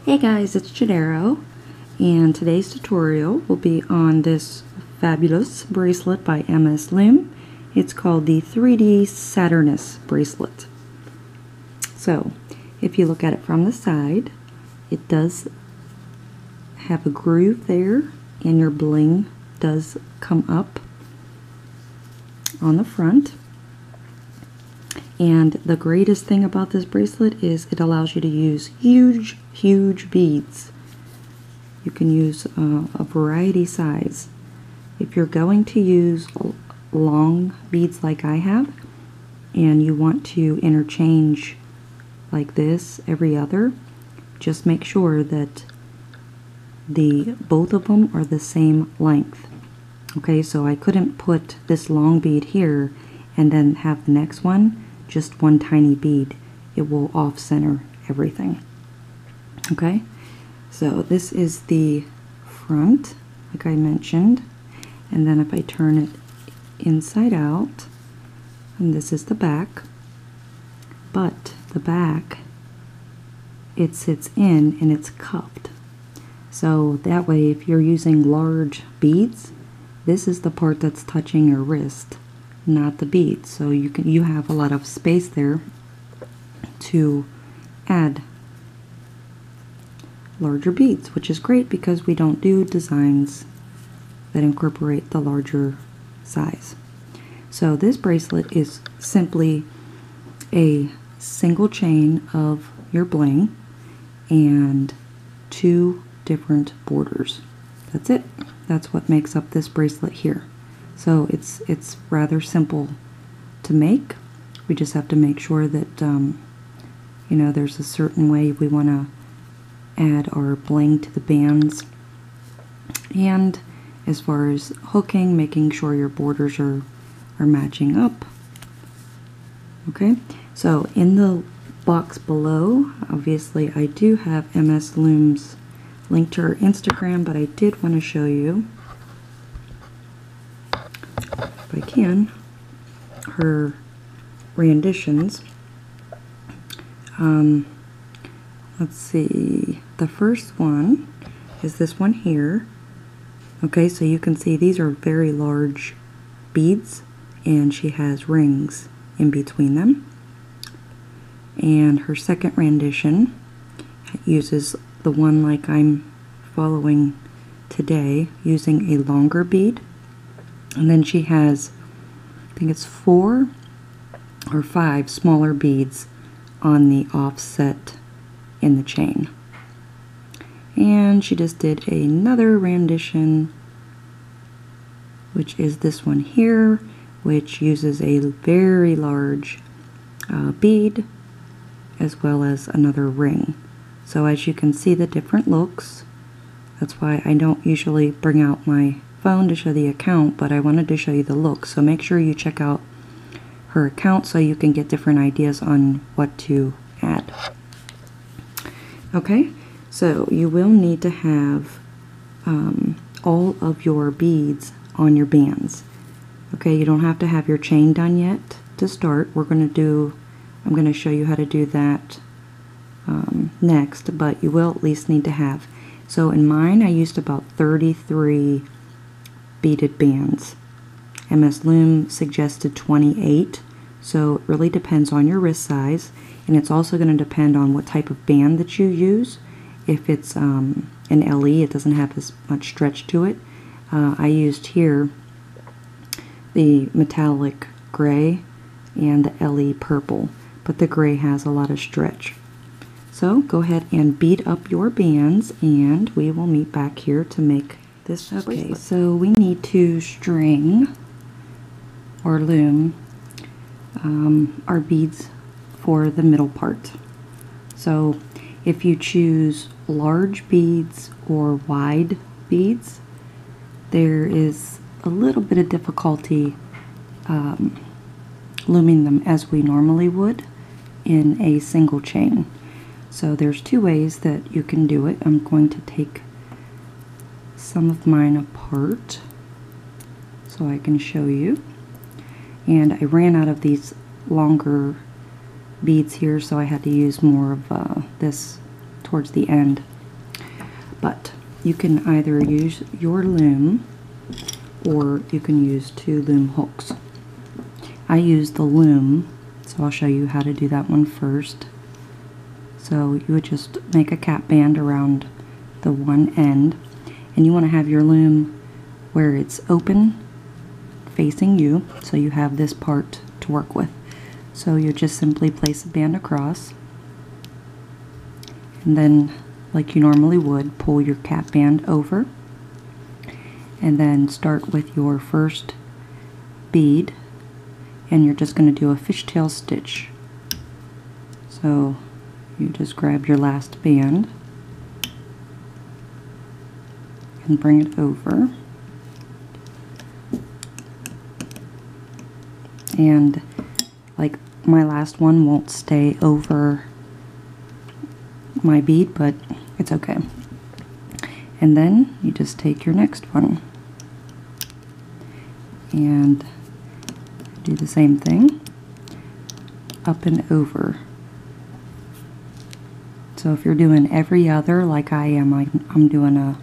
Hey guys, it's Chodaros, and today's tutorial will be on this fabulous bracelet by Loom. It's called the 3Dsaturnus bracelet. So, if you look at it from the side, it does have a groove there, and your bling does come up on the front. And the greatest thing about this bracelet is it allows you to use huge beads. You can use a variety size. If you're going to use long beads like I have, and you want to interchange like this every other, just make sure that both of them are the same length. Okay, so I couldn't put this long bead here and then have the next one just one tiny bead. It will off-center everything. Okay, so this is the front, like I mentioned, and then if I turn it inside out, and this is the back, but the back, it sits in and it's cupped. So that way, if you're using large beads, this is the part that's touching your wrist, not the beads. So you have a lot of space there to add larger beads, which is great because we don't do designs that incorporate the larger size. So this bracelet is simply a single chain of your bling and 2 different borders. That's it. That's what makes up this bracelet here. So it's rather simple to make. We just have to make sure that you know, there's a certain way we want to add our bling to the bands, and as far as hooking, making sure your borders are matching up. Okay, so in the box below, obviously I do have MS Loom's link to her Instagram, but I did want to show you, if I can, her renditions. Let's see, the first one is this one here. Okay, so you can see these are very large beads, and she has rings in between them. And her second rendition uses the one like I'm following today, using a longer bead. And then she has, I think it's 4 or 5 smaller beads on the offset in the chain. And she just did another rendition, which is this one here, which uses a very large bead as well as another ring. So as you can see the different looks, that's why I don't usually bring out my phone to show the account, but I wanted to show you the look. So make sure you check out her account so you can get different ideas on what to add. Okay, so you will need to have all of your beads on your bands. Okay, you don't have to have your chain done yet to start. I'm going to show you how to do that next, but you will at least need to have. So in mine, I used about 33 beaded bands. MS Loom suggested 28, so it really depends on your wrist size, and it's also going to depend on what type of band that you use. If it's an LE, it doesn't have as much stretch to it. I used here the metallic gray and the LE purple, but the gray has a lot of stretch. So go ahead and bead up your bands, and we will meet back here to make this bracelet. Okay, so we need to string or loom our beads for the middle part. So if you choose large beads or wide beads, there is a little bit of difficulty looming them as we normally would in a single chain. So there's 2 ways that you can do it. I'm going to take some of mine apart so I can show you. And I ran out of these longer beads here, so I had to use more of this towards the end. But you can either use your loom or you can use 2 loom hooks. I use the loom, so I'll show you how to do that one first. So you would just make a cap band around the one end, and you want to have your loom where it's open facing you, so you have this part to work with. So you just simply place a band across, and then like you normally would, pull your cap band over, and then start with your first bead, and you're just going to do a fishtail stitch. So you just grab your last band and bring it over, and like my last one won't stay over my bead, but it's okay. And then you just take your next one and do the same thing, up and over. So if you're doing every other like I am, I'm doing a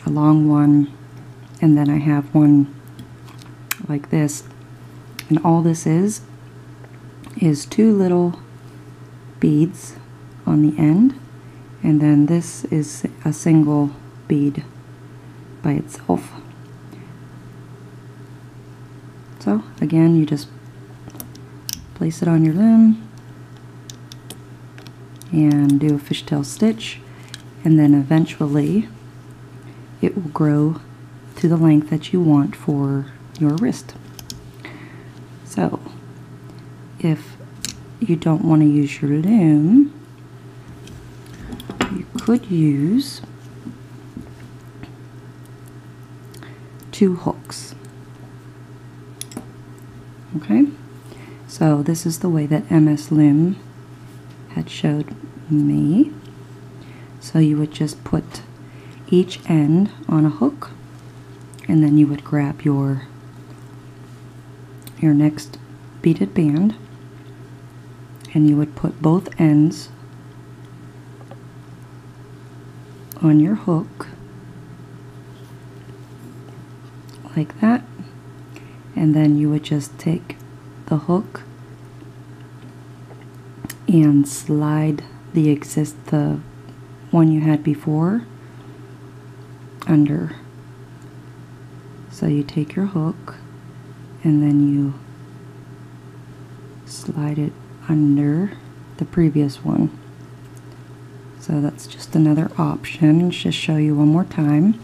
long one, and then I have one like this, and all this is 2 little beads on the end, and then this is a single bead by itself. So again, you just place it on your loom and do a fishtail stitch, and then eventually it will grow to the length that you want for your wrist. So if you don't want to use your loom, you could use 2 hooks. Okay, so this is the way that MS Loom had showed me. So you would just put each end on a hook, and then you would grab your next beaded band, and you would put both ends on your hook like that, and then you would just take the hook and slide the one you had before under. So you take your hook and then you slide it under the previous one. So that's just another option. Just show you one more time.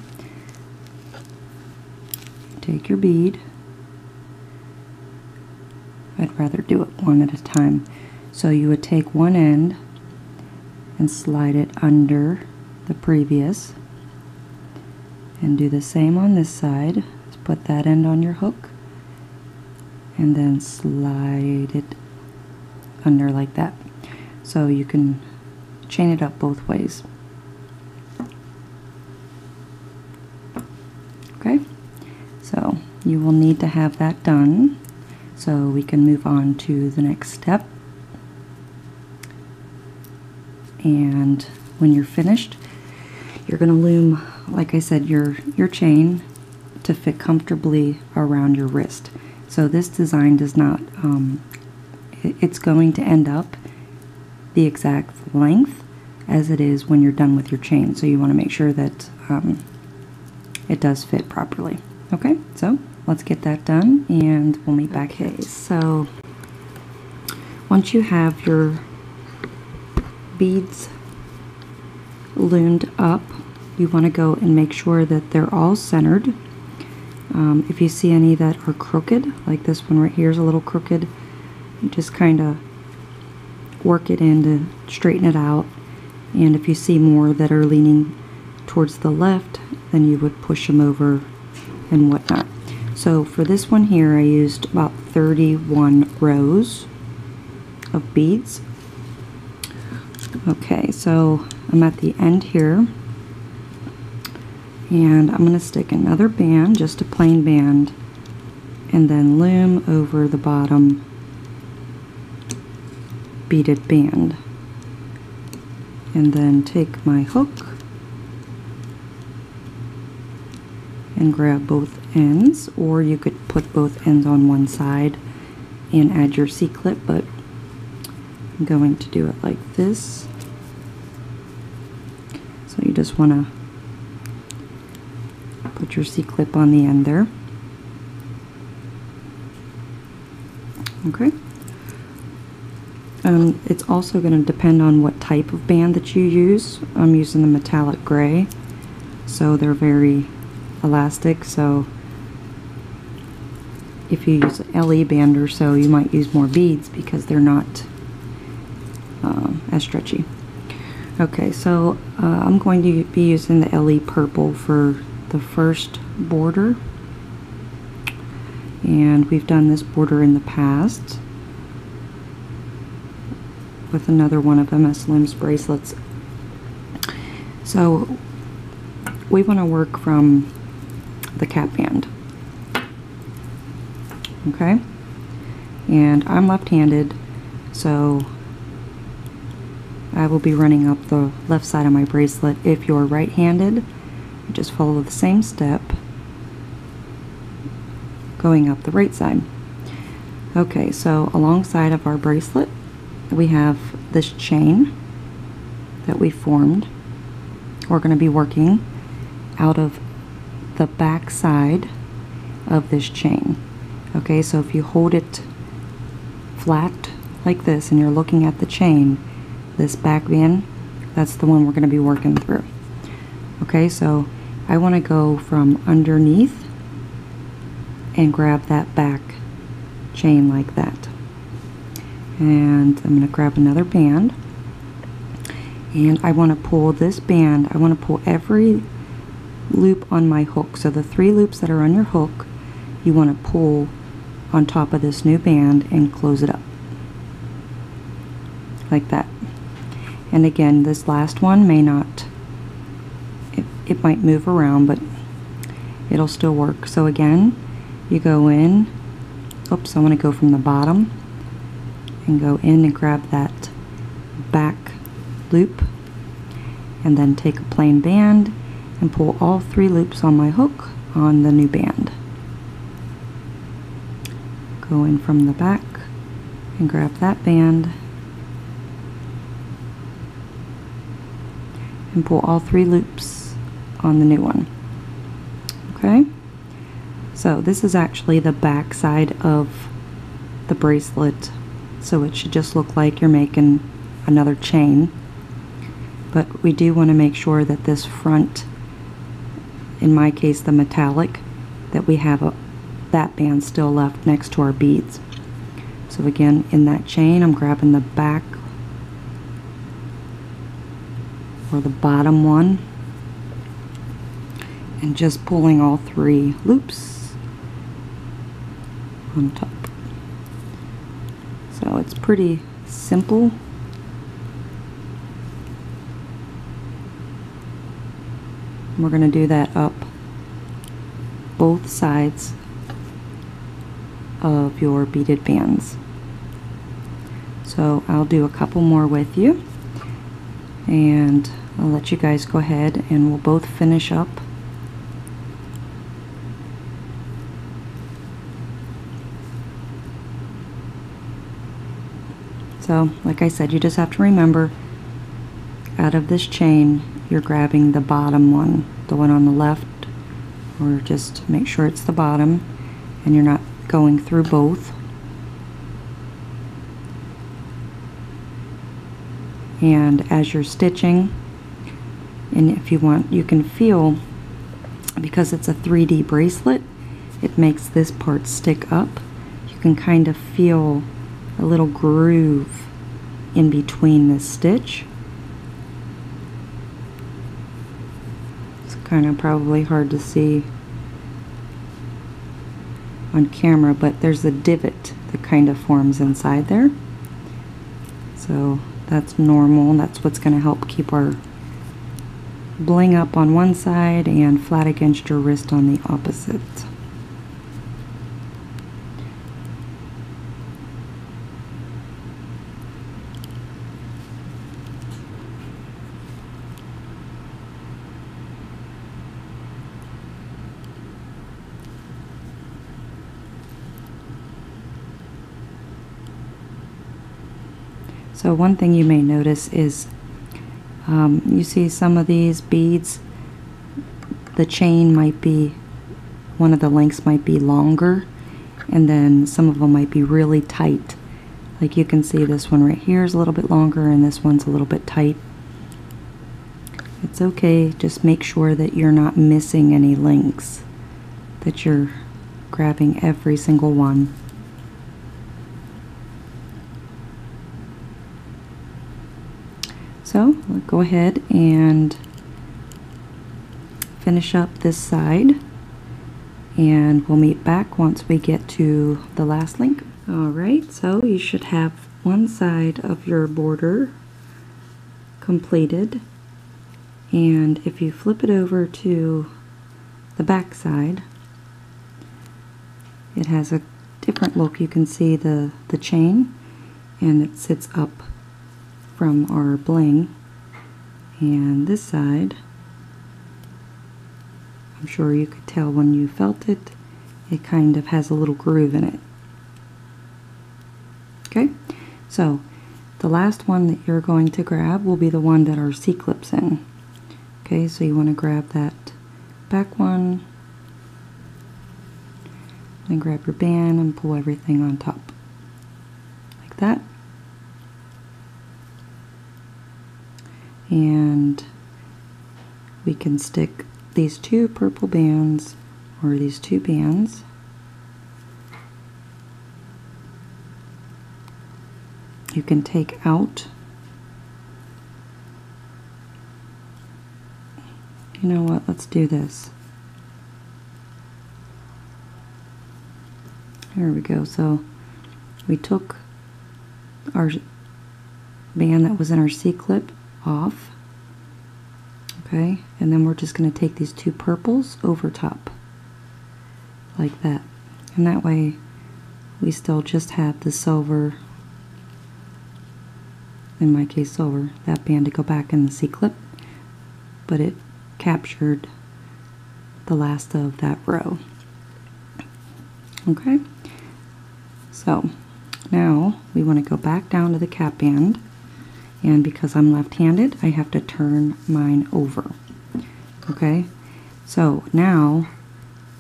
Take your bead. I'd rather do it one at a time. So you would take one end and slide it under the previous, and do the same on this side. Just put that end on your hook and then slide it under like that. So you can chain it up both ways. Okay, so you will need to have that done so we can move on to the next step. And when you're finished, you're going to loom, like I said, your chain to fit comfortably around your wrist. So this design does not, it's going to end up the exact length as it is when you're done with your chain. So you want to make sure that it does fit properly. Okay, so let's get that done and we'll meet back here. So once you have your beads loomed up, you want to go and make sure that they're all centered. If you see any that are crooked, like this one right here is a little crooked, you just kind of work it in to straighten it out. And if you see more that are leaning towards the left, then you would push them over and whatnot. So for this one here, I used about 31 rows of beads. Okay, so I'm at the end here, and I'm going to stick another band, just a plain band, and then loom over the bottom beaded band, and then take my hook and grab both ends, or you could put both ends on one side and add your C-clip, but I'm going to do it like this. So you just want to put your C-clip on the end there. Okay. It's also going to depend on what type of band that you use. I'm using the metallic gray, so they're very elastic. So if you use an LE band or so, you might use more beads because they're not as stretchy. Okay, so I'm going to be using the LE purple for the first border, and we've done this border in the past with another one of MS Loom's bracelets. So we want to work from the cap band. Okay, and I'm left-handed, so I will be running up the left side of my bracelet. If you're right-handed, you just follow the same step going up the right side. Okay, so alongside of our bracelet we have this chain that we formed. We're going to be working out of the back side of this chain. Okay, so if you hold it flat like this and you're looking at the chain, this back band, that's the one we're going to be working through. Okay, so I want to go from underneath and grab that back chain like that. And I'm going to grab another band, and I want to pull this band, I want to pull every loop on my hook. So the 3 loops that are on your hook, you want to pull on top of this new band and close it up like that. And again, this last one may not, it might move around, but it'll still work. So again, you go in, oops, I want to go from the bottom and go in and grab that back loop, and then take a plain band and pull all 3 loops on my hook on the new band. Go in from the back and grab that band and pull all 3 loops on the new one. Okay, so this is actually the back side of the bracelet, so it should just look like you're making another chain, but we do want to make sure that this front, in my case the metallic, that we have that band still left next to our beads. So again, in that chain, I'm grabbing the back or the bottom one and just pulling all 3 loops on top. So it's pretty simple. We're going to do that up both sides of your beaded bands. So I'll do a couple more with you, and I'll let you guys go ahead and we'll both finish up. So like I said, you just have to remember, out of this chain you're grabbing the bottom one, the one on the left, or just make sure it's the bottom and you're not going through both. And as you're stitching, and if you want, you can feel, because it's a 3D bracelet, it makes this part stick up. You can kind of feel a little groove in between this stitch. It's kind of probably hard to see on camera, but there's a divot that kind of forms inside there. So that's normal, and that's what's going to help keep our bling up on one side and flat against your wrist on the opposite. So one thing you may notice is you see some of these beads, the chain might be, one of the lengths might be longer, and then some of them might be really tight. Like you can see this one right here is a little bit longer and this one's a little bit tight. It's okay, just make sure that you're not missing any links, that you're grabbing every single one. So we'll go ahead and finish up this side, and we'll meet back once we get to the last link. Alright, so you should have one side of your border completed, and if you flip it over to the back side, it has a different look. You can see the chain, and it sits up from our bling. And this side, I'm sure you could tell when you felt it, it kind of has a little groove in it. Okay, so the last one that you're going to grab will be the one that our C-clip's in. Okay, so you want to grab that back one, and grab your band and pull everything on top, like that. And we can stick these two purple bands, or these two bands, you can take out. You know what, let's do this. There we go. So we took our band that was in our C-clip off, okay, and then we're just going to take these two purples over top like that, and that way we still just have the silver, in my case silver, that band to go back in the C-clip, but it captured the last of that row. Okay, so now we want to go back down to the cap band. And because I'm left-handed, I have to turn mine over. Okay, so now,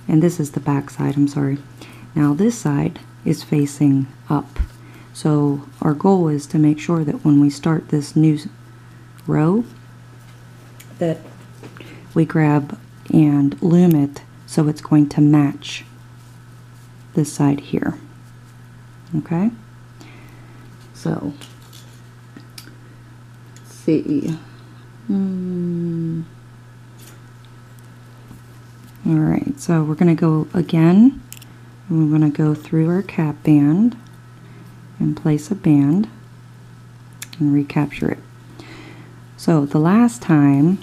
and this is the back side, I'm sorry. Now this side is facing up. So our goal is to make sure that when we start this new row, that we grab and loom it so it's going to match this side here. Okay, so see. Alright, so we're going to go again, and we're going to go through our cap band and place a band and recapture it. So the last time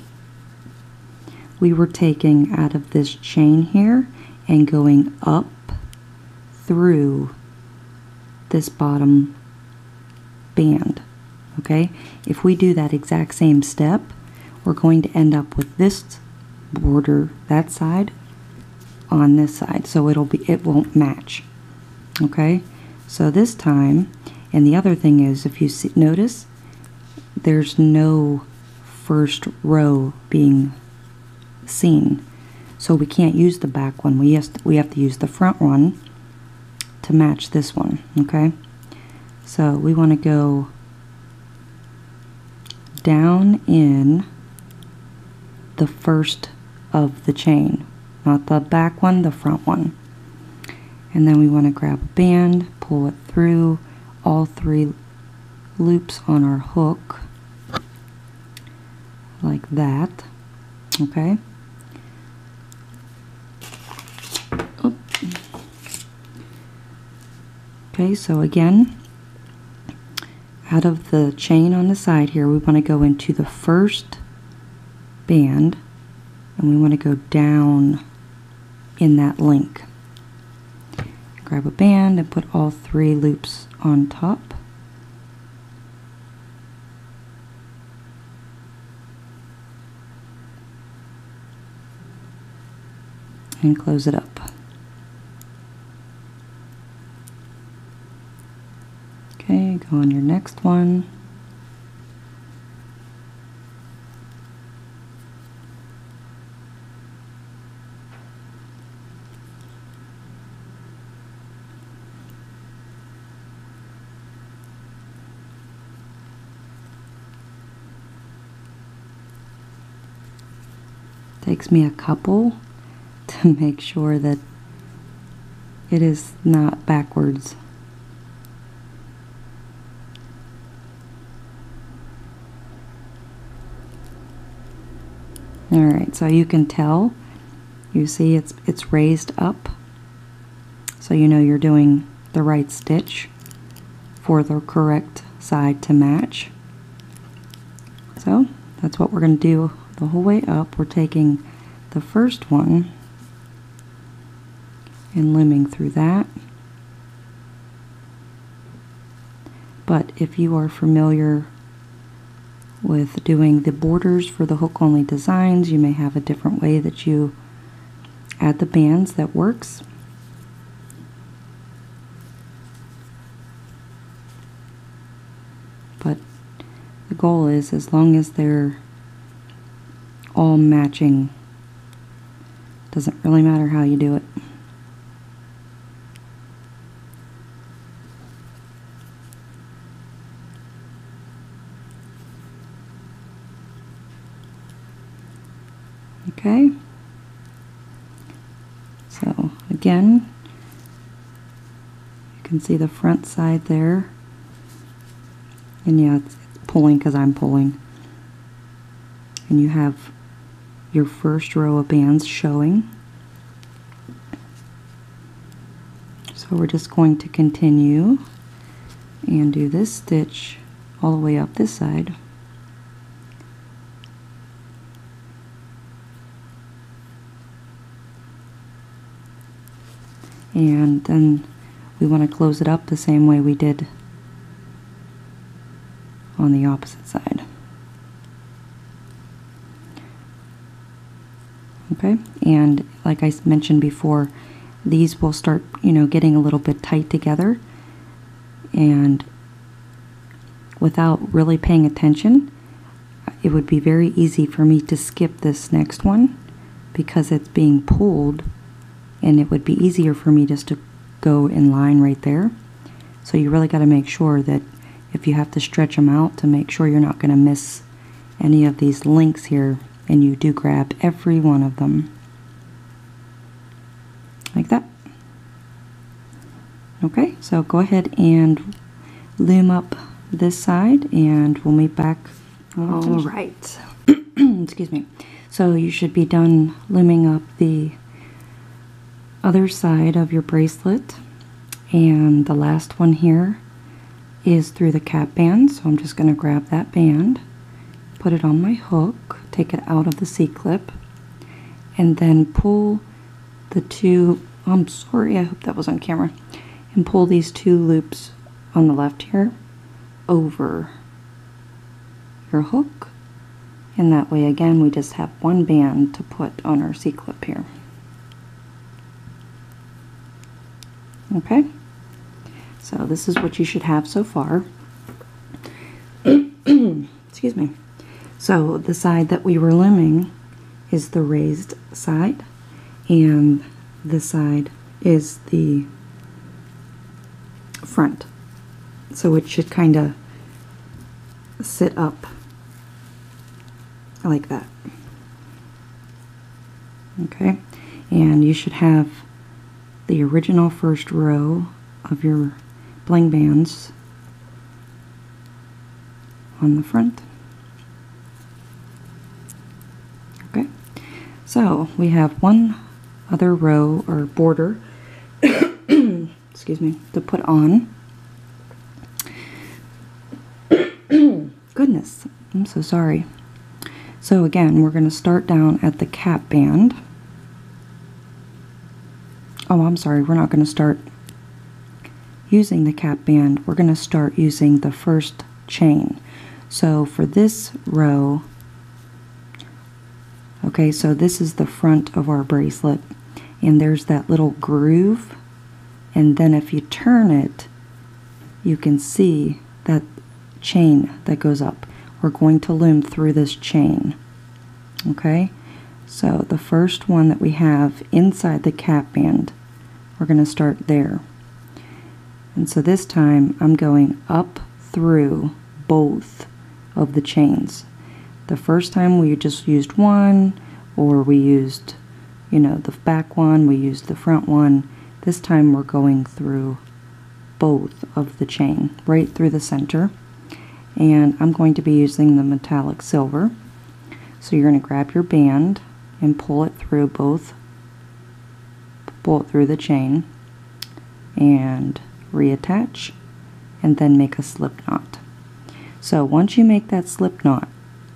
we were taking out of this chain here and going up through this bottom band. Okay, if we do that exact same step, we're going to end up with this border, that side, on this side, so it won't match. Okay, so this time, and the other thing is, if you notice, there's no first row being seen, so we can't use the back one. We have to use the front one to match this one. Okay, so we want to go down in the first of the chain, not the back one, the front one. And then we want to grab a band, pull it through all three loops on our hook, like that. Okay. Oh. Okay, so again, out of the chain on the side here, we want to go into the first band, and we want to go down in that link. Grab a band and put all three loops on top. And close it up. Okay, go on your next one. Takes me a couple to make sure that it is not backwards. Alright, so you can tell, you see it's raised up, so you know you're doing the right stitch for the correct side to match. So that's what we're going to do the whole way up. We're taking the first one and looming through that. But if you are familiar with doing the borders for the hook only designs, you may have a different way that you add the bands that works. But the goal is, as long as they're all matching, doesn't really matter how you do it. Okay, so again, you can see the front side there, and yeah, it's pulling because I'm pulling, and you have your first row of bands showing. So we're just going to continue and do this stitch all the way up this side. And then we want to close it up the same way we did on the opposite side. Okay, and like I mentioned before, these will start, getting a little bit tight together, and without really paying attention, it would be very easy for me to skip this next one because it's being pulled, and it would be easier for me just to go in line right there. So you really got to make sure that if you have to stretch them out, to make sure you're not going to miss any of these links here, and you do grab every one of them like that. Okay, so go ahead and loom up this side, and we'll meet back. All right. Excuse me. So you should be done looming up the other side of your bracelet, and the last one here is through the cap band. So I'm just going to grab that band, put it on my hook, take it out of the C-clip, and then pull the two, I'm sorry, I hope that was on camera, and pull these two loops on the left here over your hook, and that way again we just have one band to put on our C-clip here. Okay, so this is what you should have so far. Excuse me. So the side that we were looming is the raised side, and this side is the front. So it should kind of sit up like that. Okay, and you should have the original first row of your bling bands on the front. Okay, so we have one other row or border excuse me, to put on. Goodness, I'm so sorry. So again, we're going to start down at the cap band. Oh, I'm sorry, we're not going to start using the cap band. We're going to start using the first chain. So for this row, okay, so this is the front of our bracelet, and there's that little groove, and then if you turn it, you can see that chain that goes up. We're going to loom through this chain. Okay, so the first one that we have inside the cap band, we're going to start there. And so this time I'm going up through both of the chains. The first time we just used one, or we used, you know, the back one, we used the front one. This time we're going through both of the chain, right through the center. And I'm going to be using the metallic silver. So you're going to grab your band and pull it through the chain and reattach, and then make a slip knot. So once you make that slip knot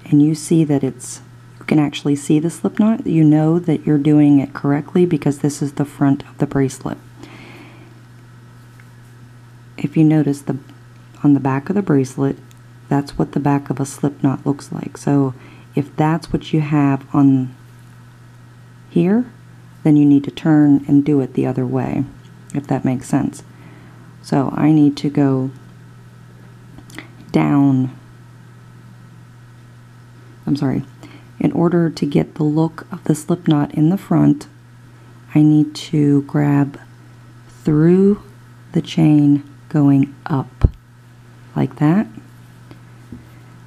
and you see that you can actually see the slip knot, you know that you're doing it correctly because this is the front of the bracelet. If you notice on the back of the bracelet, that's what the back of a slip knot looks like. So if that's what you have on here, then you need to turn and do it the other way, if that makes sense. So I need to go down, in order to get the look of the slip knot in the front, I need to grab through the chain going up, like that.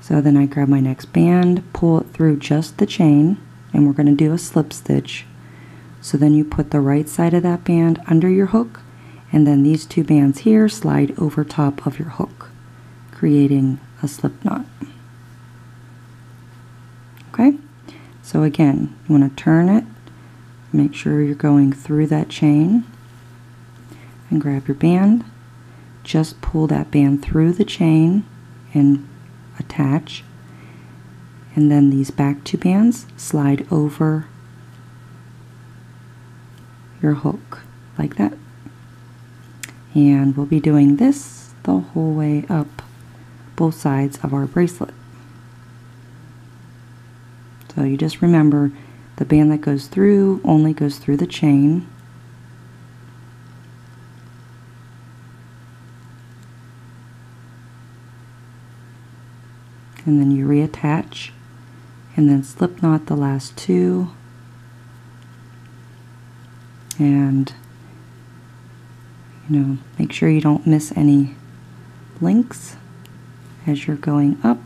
So then I grab my next band, pull it through just the chain, and we're going to do a slip stitch. So then you put the right side of that band under your hook, and then these two bands here slide over top of your hook, creating a slip knot. Okay, so again, you want to turn it, make sure you're going through that chain, and grab your band. Just pull that band through the chain and attach, and then these back two bands slide over your hook like that. And we'll be doing this the whole way up both sides of our bracelet. So you just remember the band that goes through only goes through the chain. And then you reattach, and then slip knot the last two, and make sure you don't miss any links as you're going up.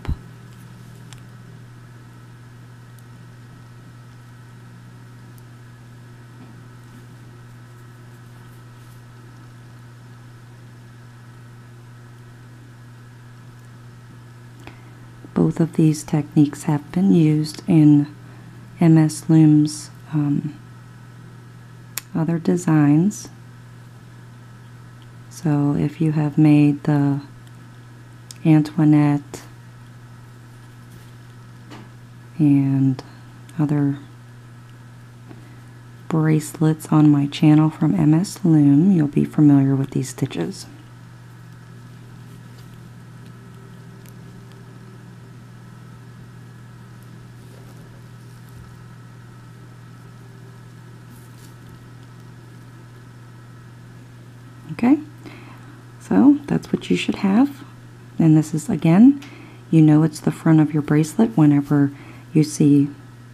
Both of these techniques have been used in MS Loom's other designs. So if you have made the Antoinette and other bracelets on my channel from MS Loom, you'll be familiar with these stitches. Okay, so that's what you should have. And this is, again, it's the front of your bracelet whenever you see,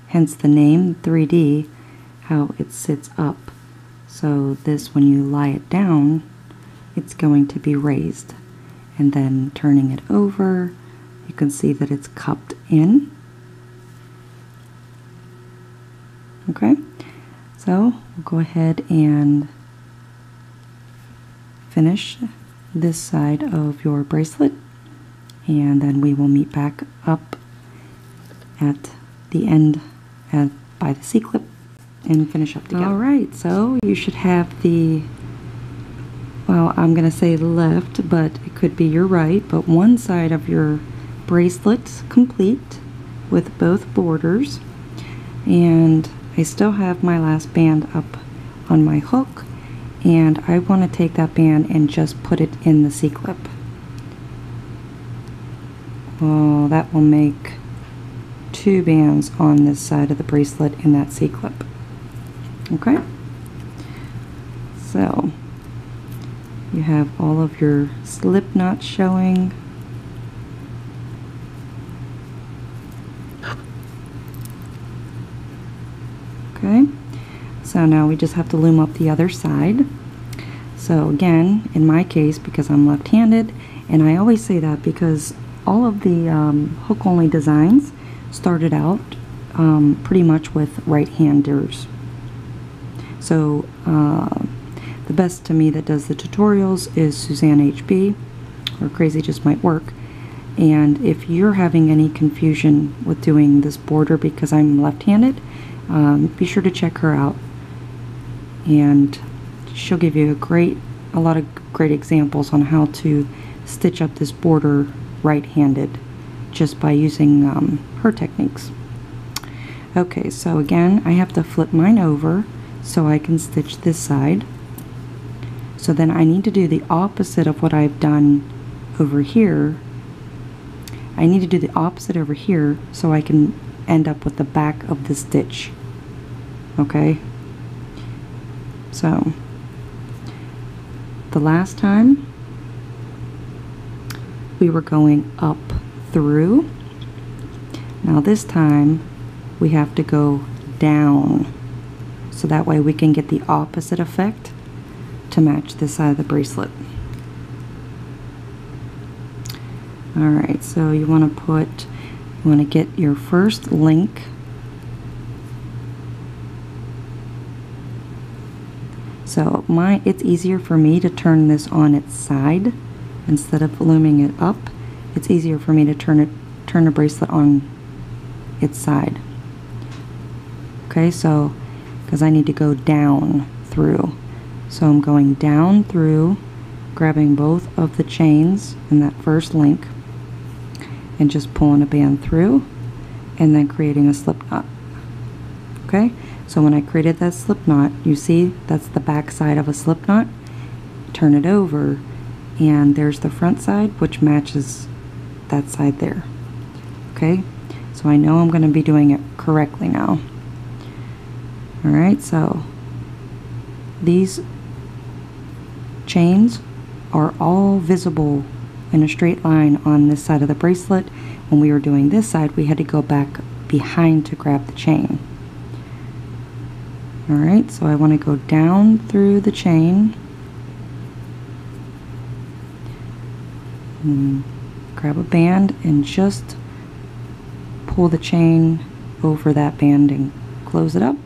hence the name 3D, how it sits up. So this, when you lie it down, it's going to be raised. And then turning it over, you can see that it's cupped in. Okay, so we'll go ahead and finish this side of your bracelet, and then we will meet back up at the end by the C-clip and finish up together. Alright, so you should have the, well, I'm going to say the left, but it could be your right, but one side of your bracelet complete with both borders. And I still have my last band up on my hook, and I want to take that band and just put it in the C-clip. Well, that will make two bands on this side of the bracelet in that C-clip. Okay, so you have all of your slip knots showing. Okay, so now we just have to loom up the other side. So again, in my case, because I'm left-handed, and I always say that because all of the hook-only designs started out pretty much with right-handers. So the best to me that does the tutorials is Suzanne HB, or Crazy Just Might Work. And if you're having any confusion with doing this border because I'm left-handed, be sure to check her out, and she'll give you a lot of great examples on how to stitch up this border right-handed just by using her techniques. Okay, so again, I have to flip mine over so I can stitch this side. So then I need to do the opposite of what I've done over here. I need to do the opposite over here so I can end up with the back of the stitch. Okay? So, the last time we were going up through. Now this time we have to go down, so that way we can get the opposite effect to match this side of the bracelet. Alright, so you want to get your first link. So it's easier for me to turn this on its side instead of looming it up. It's easier for me to turn the bracelet on its side. Okay, so because I need to go down through. So I'm going down through, grabbing both of the chains in that first link and just pulling a band through and then creating a slip knot. Okay, so when I created that slip knot, you see that's the back side of a slip knot. Turn it over and there's the front side, which matches that side there. Okay, so I know I'm going to be doing it correctly now. Alright, so these chains are all visible in a straight line on this side of the bracelet. When we were doing this side, we had to go back behind to grab the chain. Alright, so I want to go down through the chain and grab a band and just pull the chain over that band and close it up,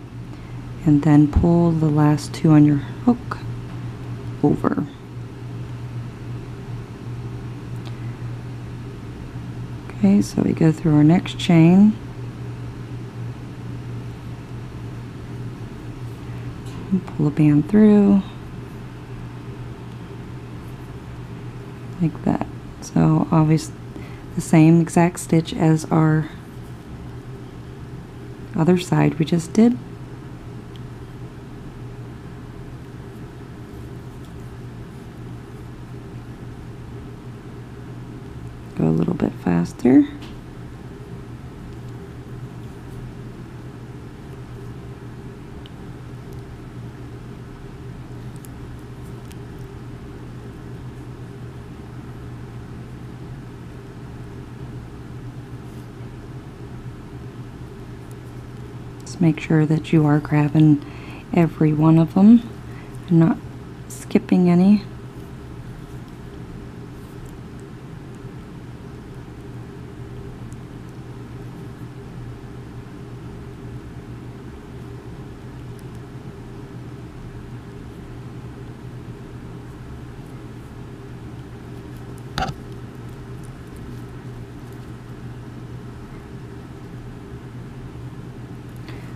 and then pull the last two on your hook over. Okay, so we go through our next chain and pull a band through like that. So obviously the same exact stitch as our other side we just did. Go a little bit faster. Just make sure that you are grabbing every one of them and not skipping any.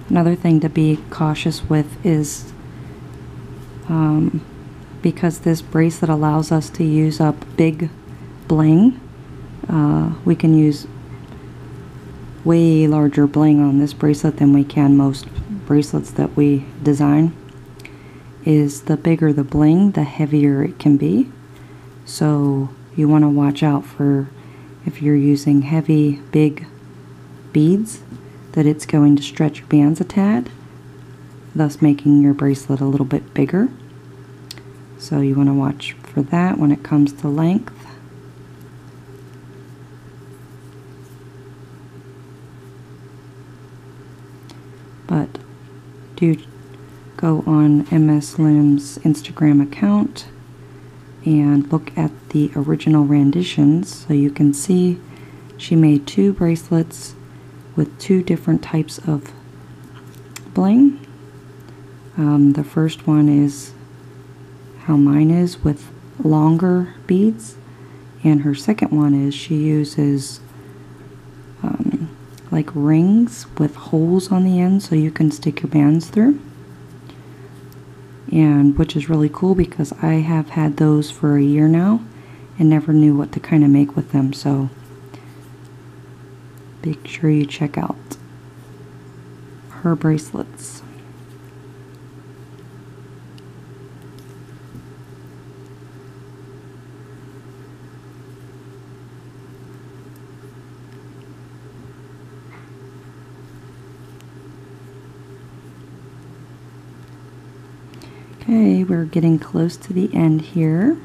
Another thing to be cautious with is because this bracelet allows us to use up big bling, we can use way larger bling on this bracelet than we can most bracelets that we design. Is the bigger the bling, the heavier it can be. So you want to watch out for, if you're using heavy big beads, that it's going to stretch your bands a tad, thus making your bracelet a little bit bigger. So you want to watch for that when it comes to length. But do go on MS Loom's Instagram account and look at the original renditions so you can see she made 2 bracelets with two different types of bling. The first one is how mine is with longer beads, and her second one is she uses like rings with holes on the end so you can stick your bands through, and which is really cool because I have had those for a year now and never knew what to kind of make with them, so make sure you check out her bracelets. Okay, we're getting close to the end here.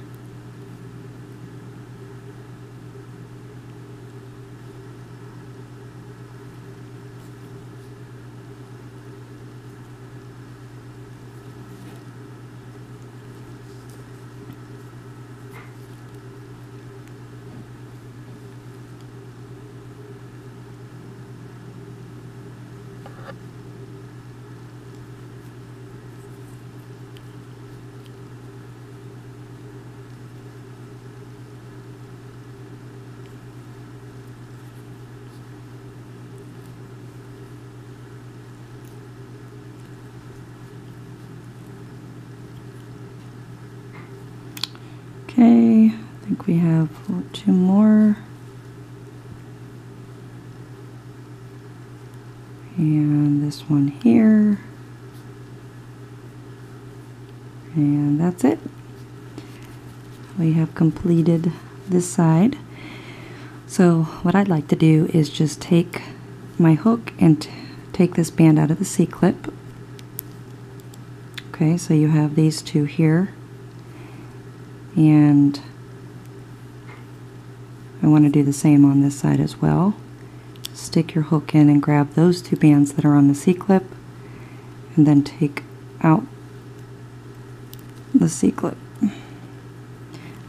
Okay, I think we have two more. And this one here. And that's it. We have completed this side. So what I'd like to do is just take my hook and take this band out of the C-clip. Okay, so you have these two here. And I want to do the same on this side as well. Stick your hook in and grab those two bands that are on the C-clip, and then take out the C-clip.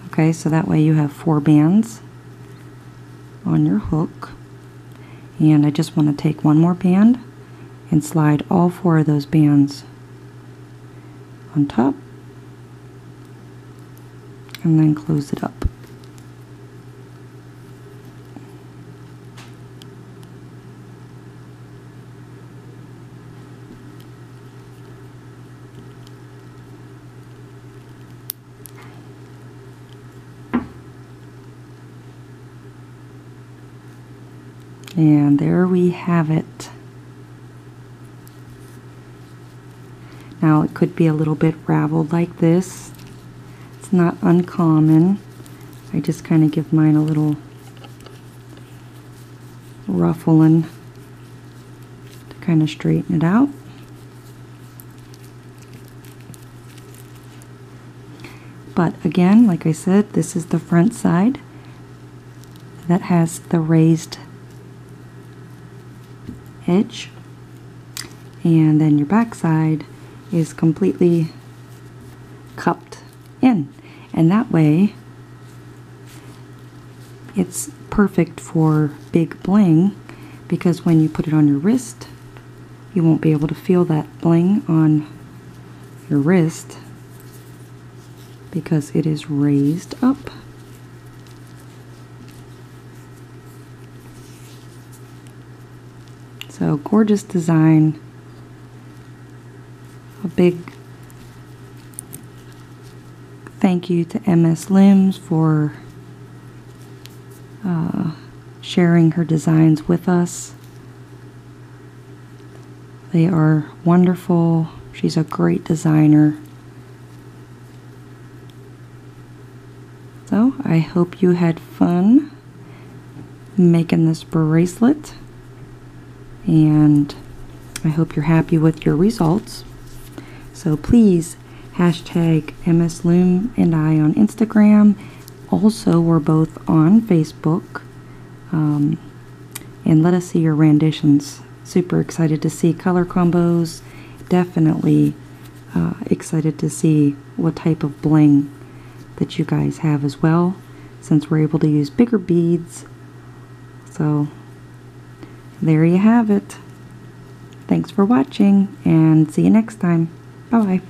Okay, so that way you have 4 bands on your hook. And I just want to take one more band and slide all 4 of those bands on top, and then close it up. And there we have it. Now it could be a little bit raveled like this. It's not uncommon. I just kind of give mine a little ruffling to kind of straighten it out. But again, like I said, this is the front side that has the raised edge, and then your back side is completely cupped in, and that way it's perfect for big bling, because when you put it on your wrist you won't be able to feel that bling on your wrist because it is raised up. So gorgeous design. A big thank you to MS Looms for sharing her designs with us. They are wonderful. She's a great designer. So I hope you had fun making this bracelet, and I hope you're happy with your results. So please hashtag MS Loom and I on Instagram. Also, we're both on Facebook. And let us see your renditions. Super excited to see color combos. Definitely excited to see what type of bling that you guys have as well, since we're able to use bigger beads. So there you have it. Thanks for watching, and see you next time. Bye-bye.